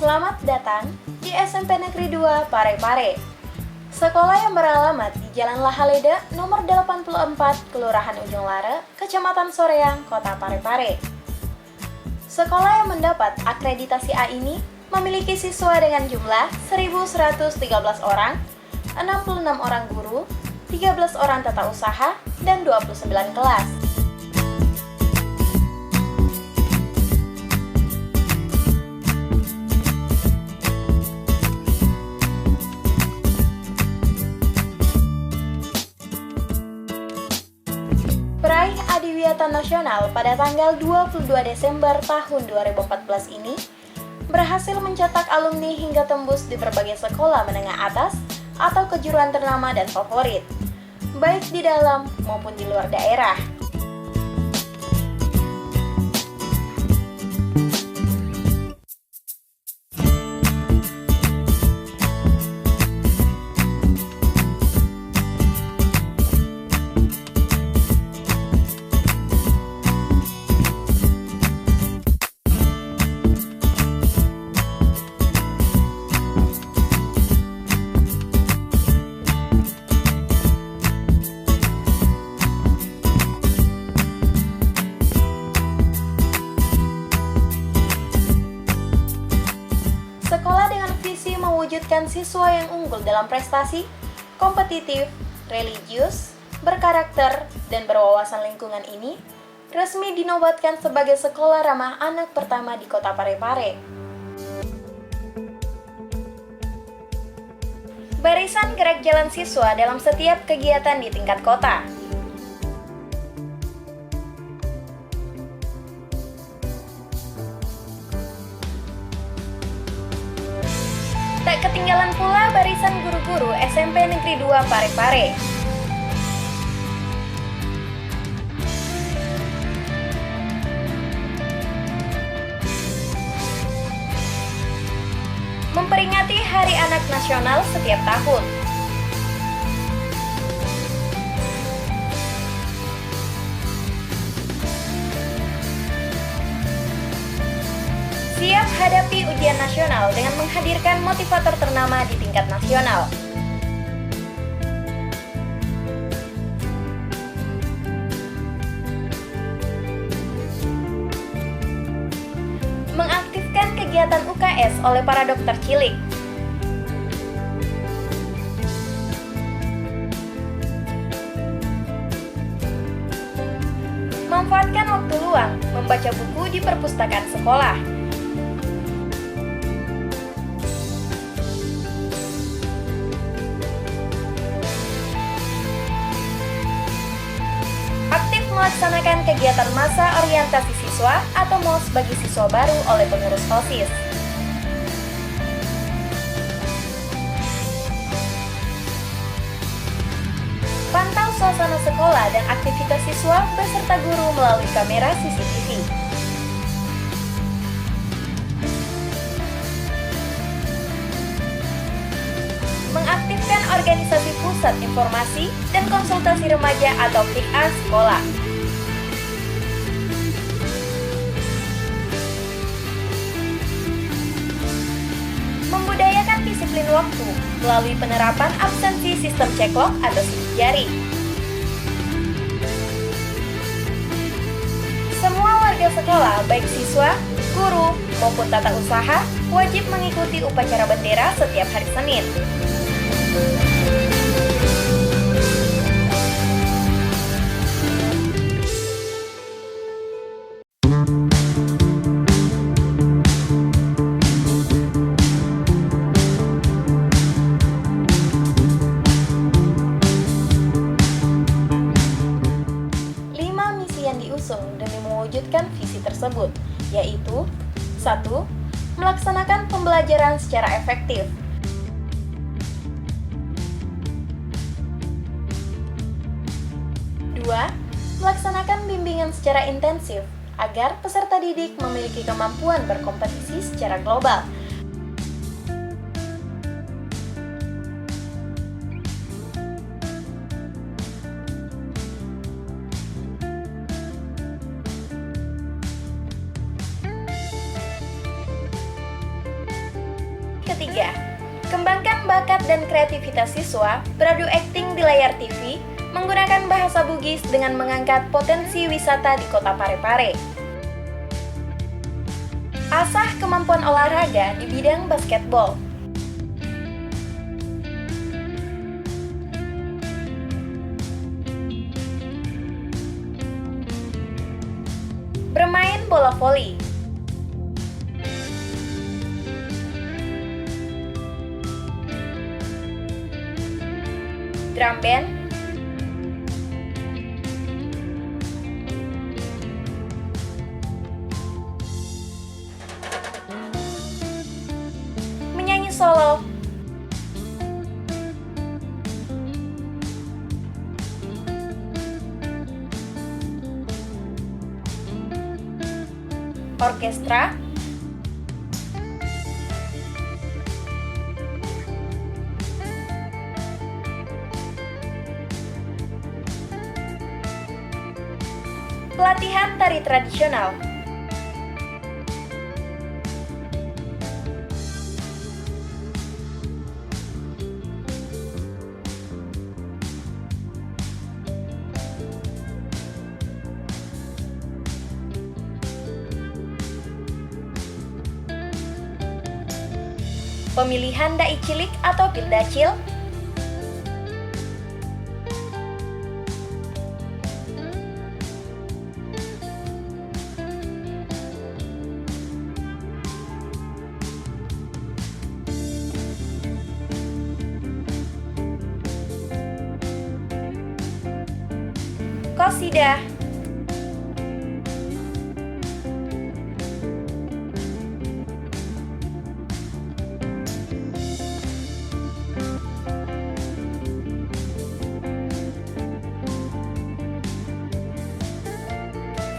Selamat datang di SMP Negeri 2 Parepare. Sekolah yang beralamat di Jalan Lahaleda nomor 84, Kelurahan Ujung Lare, Kecamatan Soreang, Kota Parepare. Sekolah yang mendapat akreditasi A ini memiliki siswa dengan jumlah 1.113 orang, 66 orang guru, 13 orang tata usaha, dan 29 kelas. Peraih Adiwiyata Nasional pada tanggal 22 Desember tahun 2014 ini berhasil mencetak alumni hingga tembus di berbagai sekolah menengah atas atau kejuruan ternama dan favorit, baik di dalam maupun di luar daerah. Sekolah dengan visi mewujudkan siswa yang unggul dalam prestasi, kompetitif, religius, berkarakter, dan berwawasan lingkungan ini resmi dinobatkan sebagai sekolah ramah anak pertama di Kota Parepare. Barisan gerak jalan siswa dalam setiap kegiatan di tingkat kota. Tak ketinggalan pula barisan guru-guru SMP Negeri 2 Parepare. Memperingati Hari Anak Nasional setiap tahun. Siap hadapi ujian nasional dengan menghadirkan motivator ternama di tingkat nasional. Mengaktifkan kegiatan UKS oleh para dokter cilik. Manfaatkan waktu luang membaca buku di perpustakaan sekolah. Aktif melaksanakan kegiatan masa orientasi siswa atau MOS bagi siswa baru oleh pengurus OSIS. Pantau suasana sekolah dan aktivitas siswa beserta guru melalui kamera CCTV. Mengaktifkan organisasi pusat informasi dan konsultasi remaja atau PIKA sekolah. Membudayakan disiplin waktu melalui penerapan absensi sistem cekok atau sidik jari. Semua warga sekolah, baik siswa, guru, maupun tata usaha, wajib mengikuti upacara bendera setiap hari Senin. Demi mewujudkan visi tersebut, yaitu 1. Melaksanakan pembelajaran secara efektif. 2. Melaksanakan bimbingan secara intensif agar peserta didik memiliki kemampuan berkompetisi secara global. 3. ketiga, kembangkan bakat dan kreativitas siswa beradu akting di layar TV menggunakan bahasa Bugis dengan mengangkat potensi wisata di Kota Parepare. Asah kemampuan olahraga di bidang basketbol. Bermain bola voli. Drum band. Menyanyi solo. Orkestra. Pelatihan tari tradisional. Pemilihan dai cilik atau pildacil. Qasidah.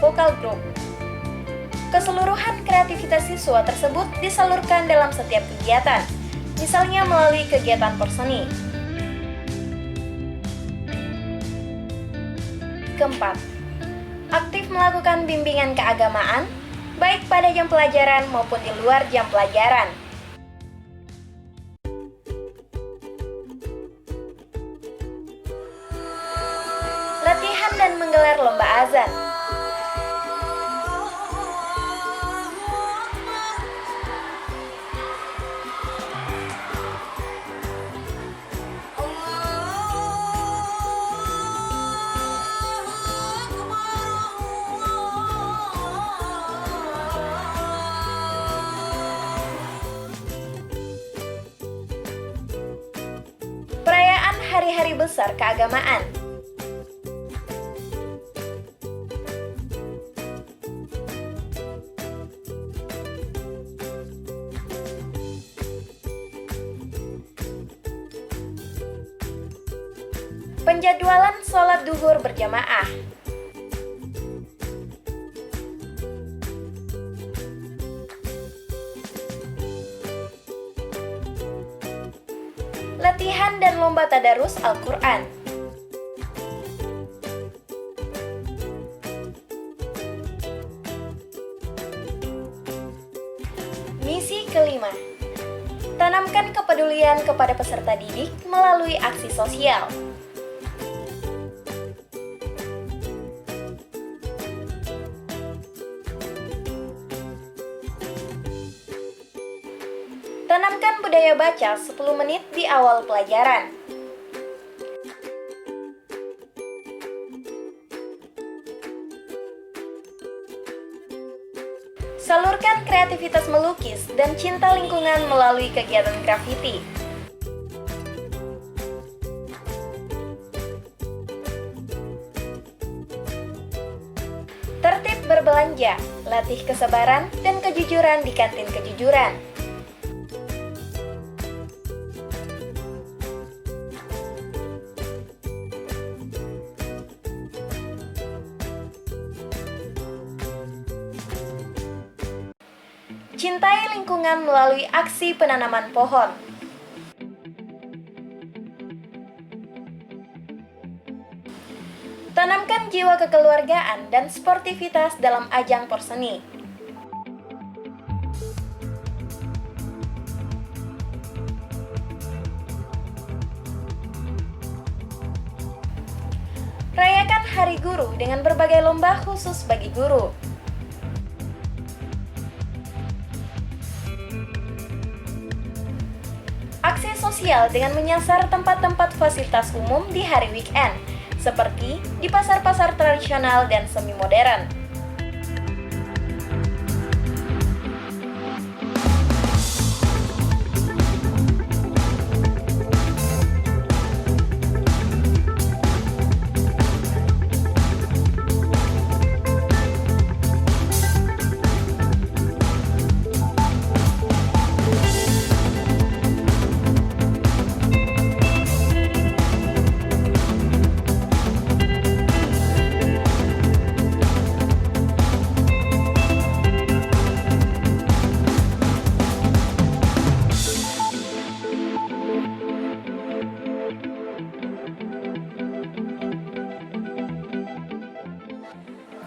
Vokal group. Keseluruhan kreativitas siswa tersebut disalurkan dalam setiap kegiatan, misalnya melalui kegiatan porseni. Keempat, aktif melakukan bimbingan keagamaan, baik pada jam pelajaran maupun di luar jam pelajaran. Latihan dan menggelar lomba azan. Perayaan hari-hari besar keagamaan. Penjadwalan sholat duhur berjamaah. Latihan dan lomba tadarus Al-Quran. Misi kelima, tanamkan kepedulian kepada peserta didik melalui aksi sosial. Tanamkan budaya baca 10 menit di awal pelajaran. Salurkan kreativitas melukis dan cinta lingkungan melalui kegiatan grafiti. Tertib berbelanja, latih kesabaran dan kejujuran di kantin kejujuran. Cintai lingkungan melalui aksi penanaman pohon. Tanamkan jiwa kekeluargaan dan sportivitas dalam ajang porseni. Hari Guru dengan berbagai lomba khusus bagi guru. Aksi sosial dengan menyasar tempat-tempat fasilitas umum di hari weekend, seperti di pasar-pasar tradisional dan semi modern.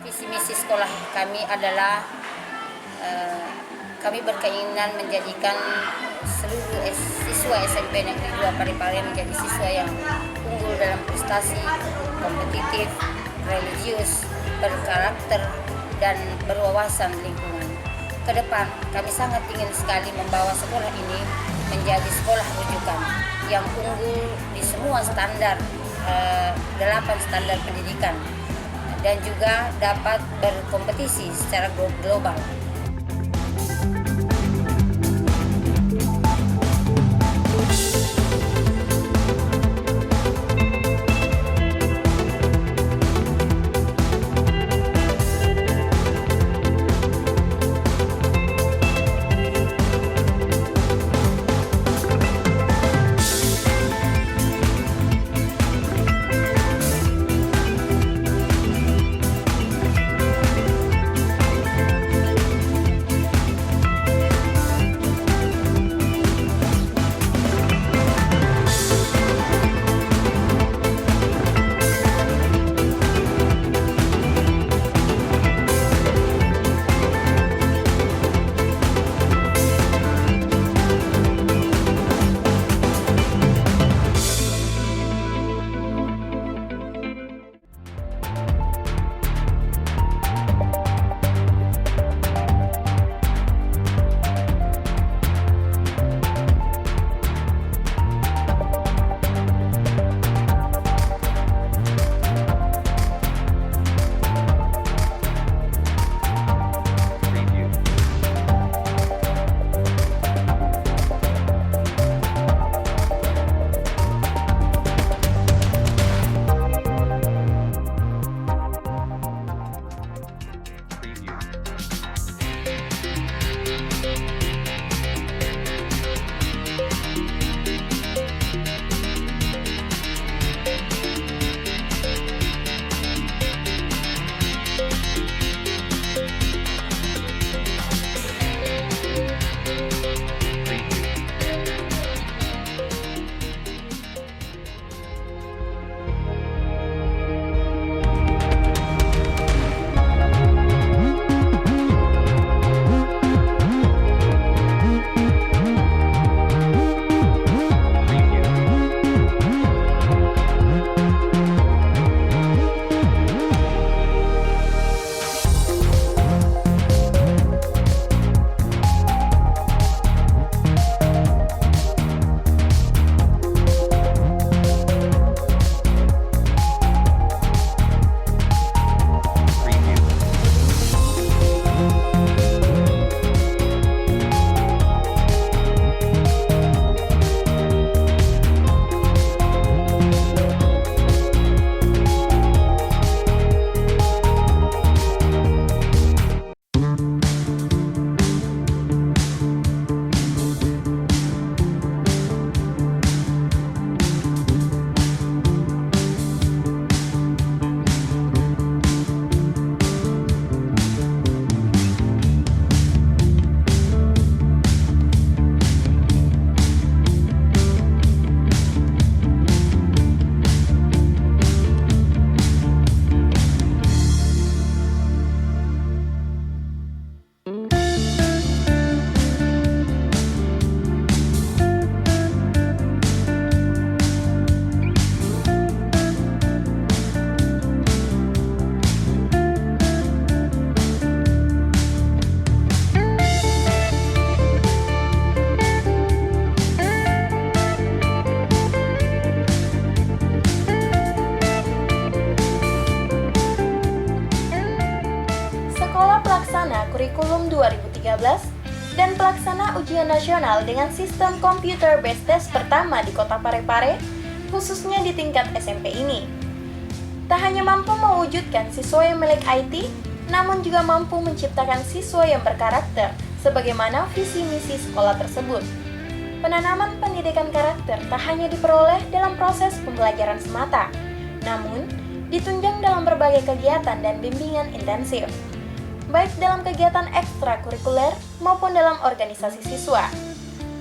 Visi misi sekolah kami adalah kami berkeinginan menjadikan seluruh siswa SMP Negeri 2 Parepare menjadi siswa yang unggul dalam prestasi, kompetitif, religius, berkarakter, dan berwawasan lingkungan. Kedepan, kami sangat ingin sekali membawa sekolah ini menjadi sekolah rujukan yang unggul di semua standar, 8 standar pendidikan, dan juga dapat berkompetisi secara global. dan pelaksana ujian nasional dengan sistem computer based test pertama di Kota Parepare, khususnya di tingkat SMP ini. Tak hanya mampu mewujudkan siswa yang melek IT, namun juga mampu menciptakan siswa yang berkarakter, sebagaimana visi misi sekolah tersebut. Penanaman pendidikan karakter tak hanya diperoleh dalam proses pembelajaran semata, namun ditunjang dalam berbagai kegiatan dan bimbingan intensif, baik dalam kegiatan ekstrakurikuler maupun dalam organisasi siswa,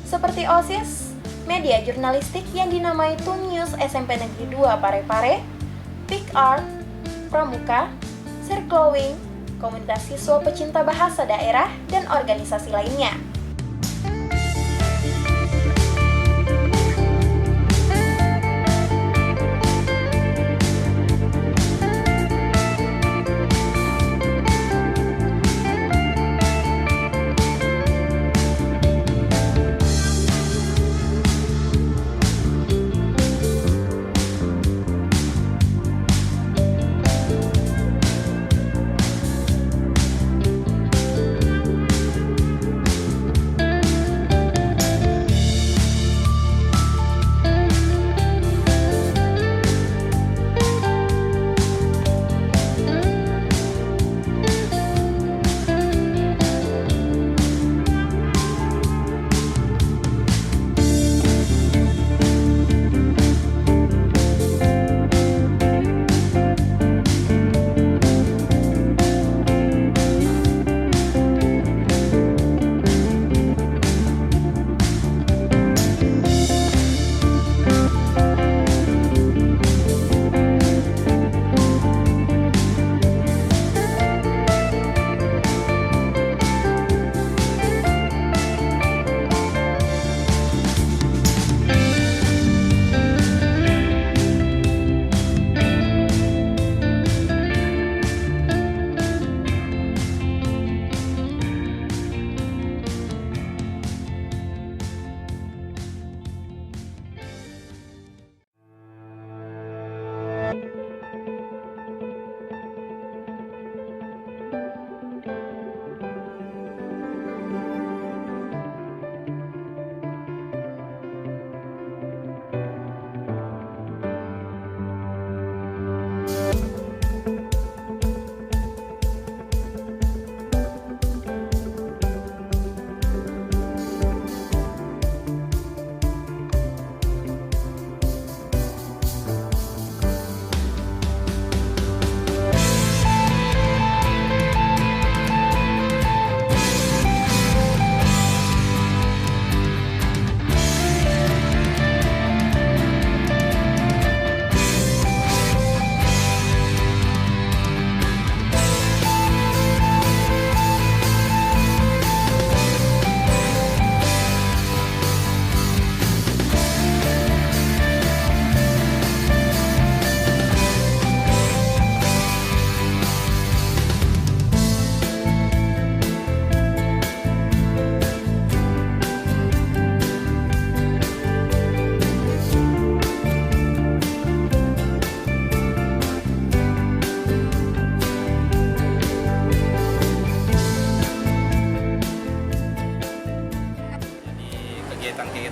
seperti OSIS, media jurnalistik yang dinamai Tun News SMP Negeri 2 Parepare, Pick Art, Pramuka, Circlowing, komunitas siswa pecinta bahasa daerah, dan organisasi lainnya.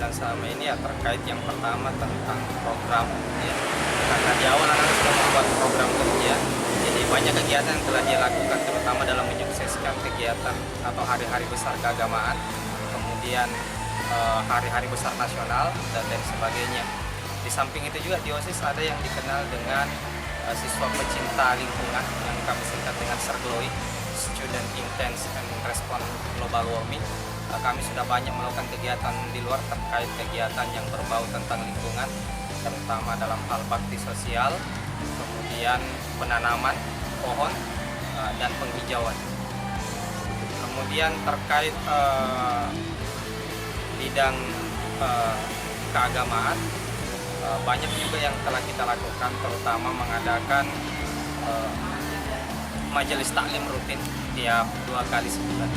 kegiatan selama ini ya terkait yang pertama tentang program ya. Karena di awal anak sudah membuat program kerja, jadi banyak kegiatan yang telah dia lakukan terutama dalam menyukseskan kegiatan atau hari-hari besar keagamaan, kemudian hari-hari besar nasional dan lain sebagainya. Di samping itu juga di OSIS ada yang dikenal dengan siswa pecinta lingkungan yang kami singkat dengan SERGLOI, Student Intense and Response Global Warming. Kami sudah banyak melakukan kegiatan di luar terkait kegiatan yang berbau tentang lingkungan, terutama dalam hal bakti sosial, kemudian penanaman pohon dan penghijauan. Kemudian terkait bidang keagamaan, banyak juga yang telah kita lakukan, terutama mengadakan majelis taklim rutin tiap 2 kali sebulan.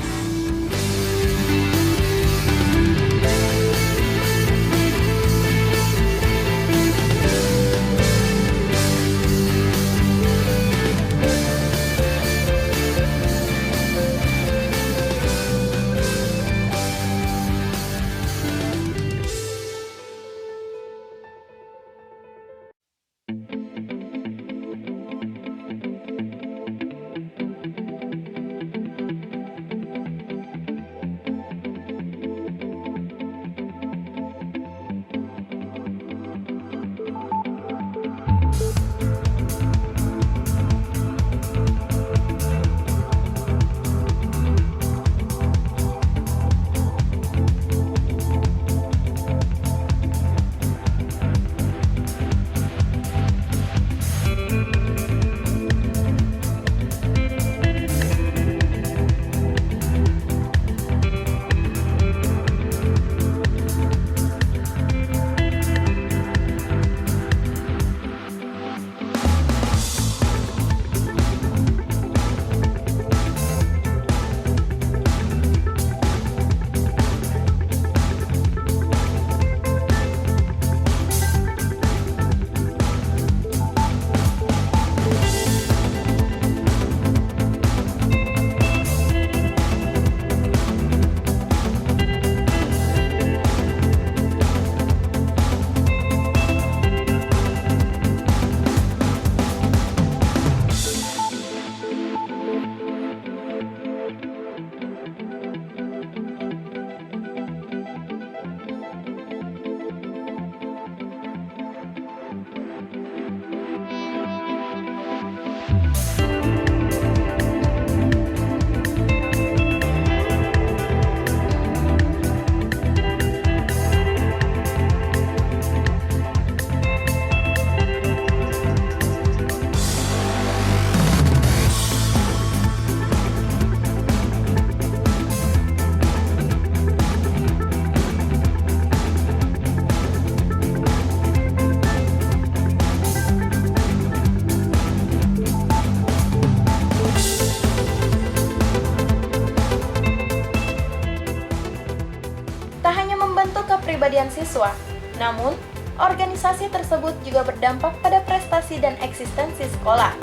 membentuk kepribadian siswa. Namun, organisasi tersebut juga berdampak pada prestasi dan eksistensi sekolah.